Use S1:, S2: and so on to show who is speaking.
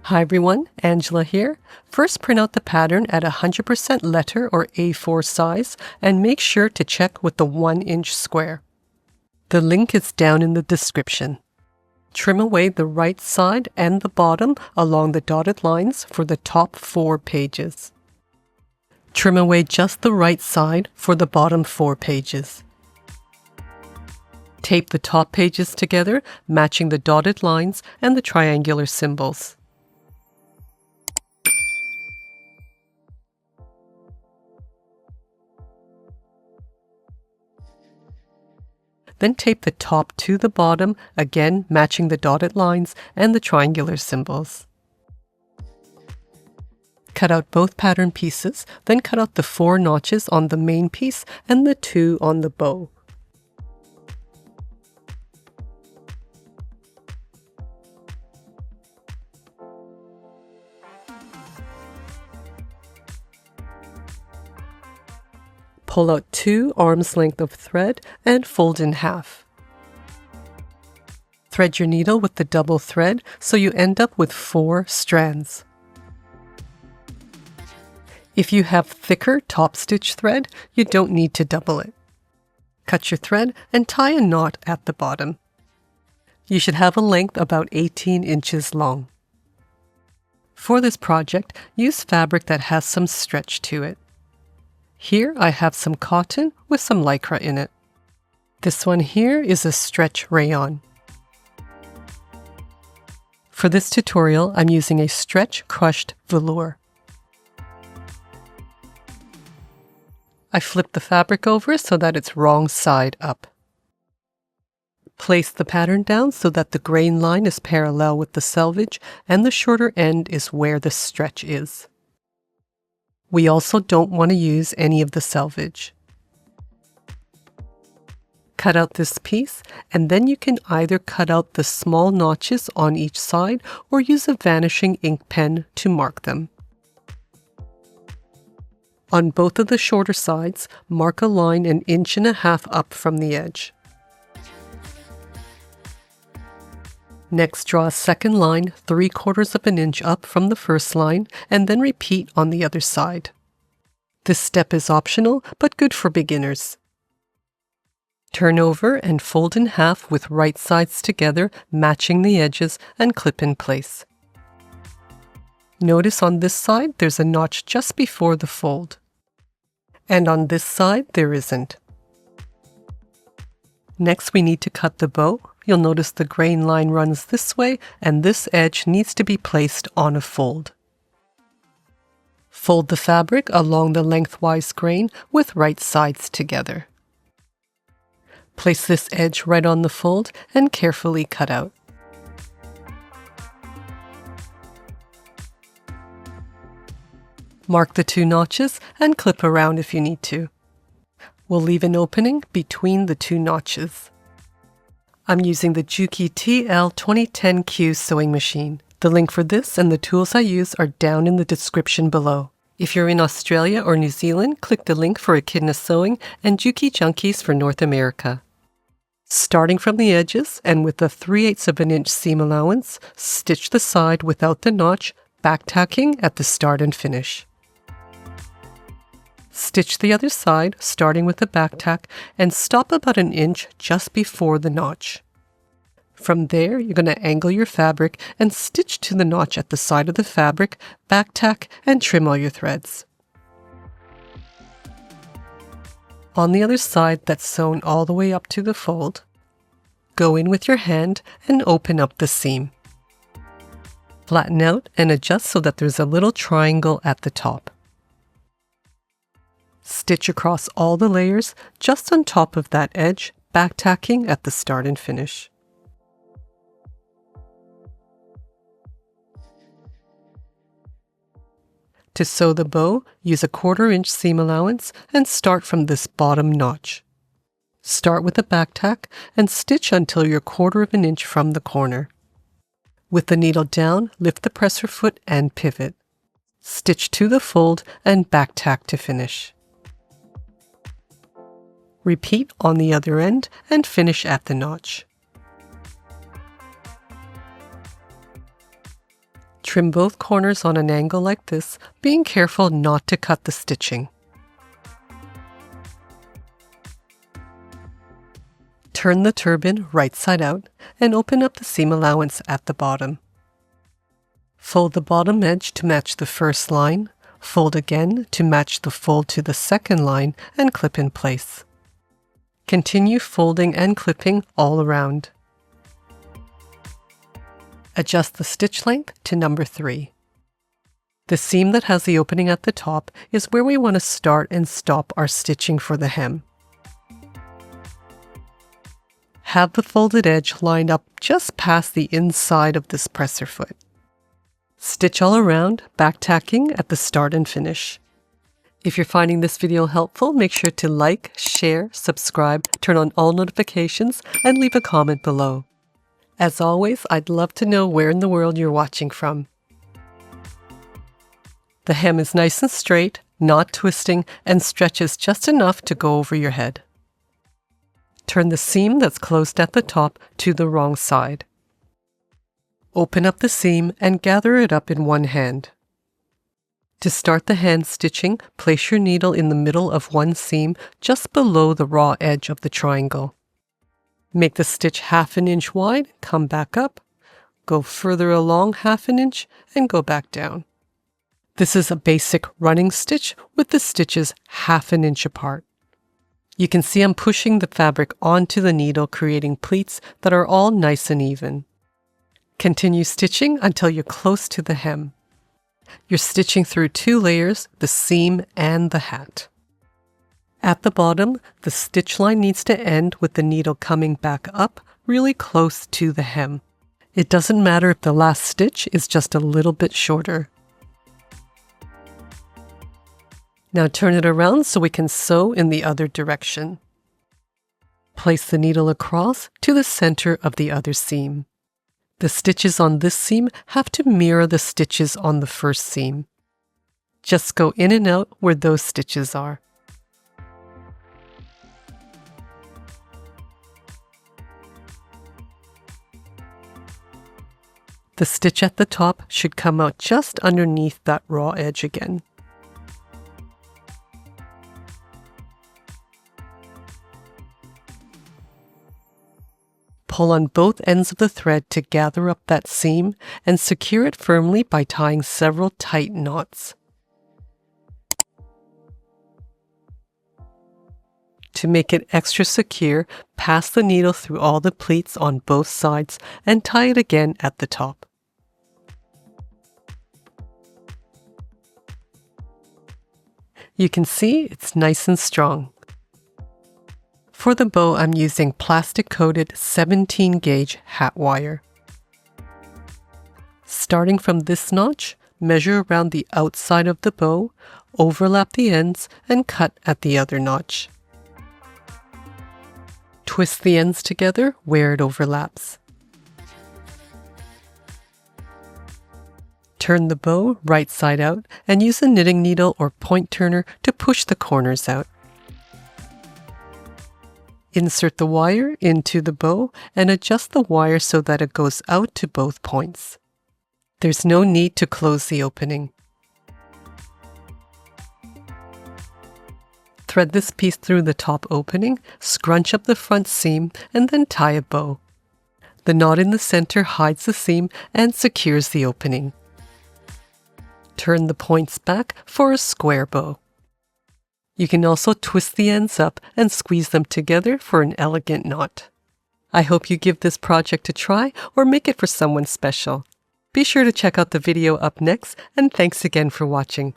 S1: Hi everyone, Angela here. First, print out the pattern at 100% letter or A4 size and make sure to check with the 1-inch square. The link is down in the description. Trim away the right side and the bottom along the dotted lines for the top 4 pages. Trim away just the right side for the bottom 4 pages. Tape the top pages together, matching the dotted lines and the triangular symbols. Then tape the top to the bottom, again matching the dotted lines and the triangular symbols. Cut out both pattern pieces, then cut out the 4 notches on the main piece and the 2 on the bow. Pull out 2 arms length of thread and fold in half. Thread your needle with the double thread so you end up with 4 strands. If you have thicker top stitch thread, you don't need to double it. Cut your thread and tie a knot at the bottom. You should have a length about 18 inches long. For this project, use fabric that has some stretch to it. Here I have some cotton with some lycra in it. This one here is a stretch rayon. For this tutorial, I'm using a stretch crushed velour. I flip the fabric over so that it's wrong side up. Place the pattern down so that the grain line is parallel with the selvage and the shorter end is where the stretch is. We also don't want to use any of the selvage. Cut out this piece, and then you can either cut out the small notches on each side or use a vanishing ink pen to mark them. On both of the shorter sides, mark a line 1.5 inches up from the edge. Next, draw a second line 3/4 inch up from the first line and then repeat on the other side. This step is optional, but good for beginners. Turn over and fold in half with right sides together, matching the edges, and clip in place. Notice on this side there's a notch just before the fold. And on this side there isn't. Next, we need to cut the bow. You'll notice the grain line runs this way, and this edge needs to be placed on a fold. Fold the fabric along the lengthwise grain with right sides together. Place this edge right on the fold and carefully cut out. Mark the 2 notches and clip around if you need to. We'll leave an opening between the 2 notches. I'm using the Juki TL-2010Q sewing machine. The link for this and the tools I use are down in the description below. If you're in Australia or New Zealand, click the link for Echidna Sewing and Juki Junkies for North America. Starting from the edges and with a 3/8 inch seam allowance, stitch the side without the notch, backtacking at the start and finish. Stitch the other side, starting with the back tack, and stop about 1 inch just before the notch. From there, you're going to angle your fabric and stitch to the notch at the side of the fabric, back tack, and trim all your threads. On the other side that's sewn all the way up to the fold, go in with your hand and open up the seam. Flatten out and adjust so that there's a little triangle at the top. Stitch across all the layers just on top of that edge, backtacking at the start and finish. To sew the bow, use a 1/4 inch seam allowance and start from this bottom notch. Start with a backtack and stitch until you're 1/4 inch from the corner. With the needle down, lift the presser foot and pivot. Stitch to the fold and backtack to finish. Repeat on the other end and finish at the notch. Trim both corners on an angle like this, being careful not to cut the stitching. Turn the turban right side out and open up the seam allowance at the bottom. Fold the bottom edge to match the first line, fold again to match the fold to the second line, and clip in place. Continue folding and clipping all around. Adjust the stitch length to number 3. The seam that has the opening at the top is where we want to start and stop our stitching for the hem. Have the folded edge lined up just past the inside of this presser foot. Stitch all around, back tacking at the start and finish. If you're finding this video helpful, make sure to like, share, subscribe, turn on all notifications, and leave a comment below. As always, I'd love to know where in the world you're watching from. The hem is nice and straight, not twisting, and stretches just enough to go over your head. Turn the seam that's closed at the top to the wrong side. Open up the seam and gather it up in one hand. To start the hand stitching, place your needle in the middle of one seam just below the raw edge of the triangle. Make the stitch 1/2 inch wide, come back up, go further along 1/2 inch, and go back down. This is a basic running stitch with the stitches 1/2 inch apart. You can see I'm pushing the fabric onto the needle, creating pleats that are all nice and even. Continue stitching until you're close to the hem. You're stitching through 2 layers, the seam and the hat. At the bottom, the stitch line needs to end with the needle coming back up really close to the hem. It doesn't matter if the last stitch is just a little bit shorter. Now turn it around so we can sew in the other direction. Place the needle across to the center of the other seam. The stitches on this seam have to mirror the stitches on the first seam. Just go in and out where those stitches are. The stitch at the top should come out just underneath that raw edge again. Pull on both ends of the thread to gather up that seam and secure it firmly by tying several tight knots. To make it extra secure, pass the needle through all the pleats on both sides and tie it again at the top. You can see it's nice and strong. For the bow, I'm using plastic-coated 17-gauge hat wire. Starting from this notch, measure around the outside of the bow, overlap the ends, and cut at the other notch. Twist the ends together where it overlaps. Turn the bow right side out and use a knitting needle or point turner to push the corners out. Insert the wire into the bow and adjust the wire so that it goes out to both points. There's no need to close the opening. Thread this piece through the top opening, scrunch up the front seam, and then tie a bow. The knot in the center hides the seam and secures the opening. Turn the points back for a square bow. You can also twist the ends up and squeeze them together for an elegant knot. I hope you give this project a try or make it for someone special. Be sure to check out the video up next, and thanks again for watching.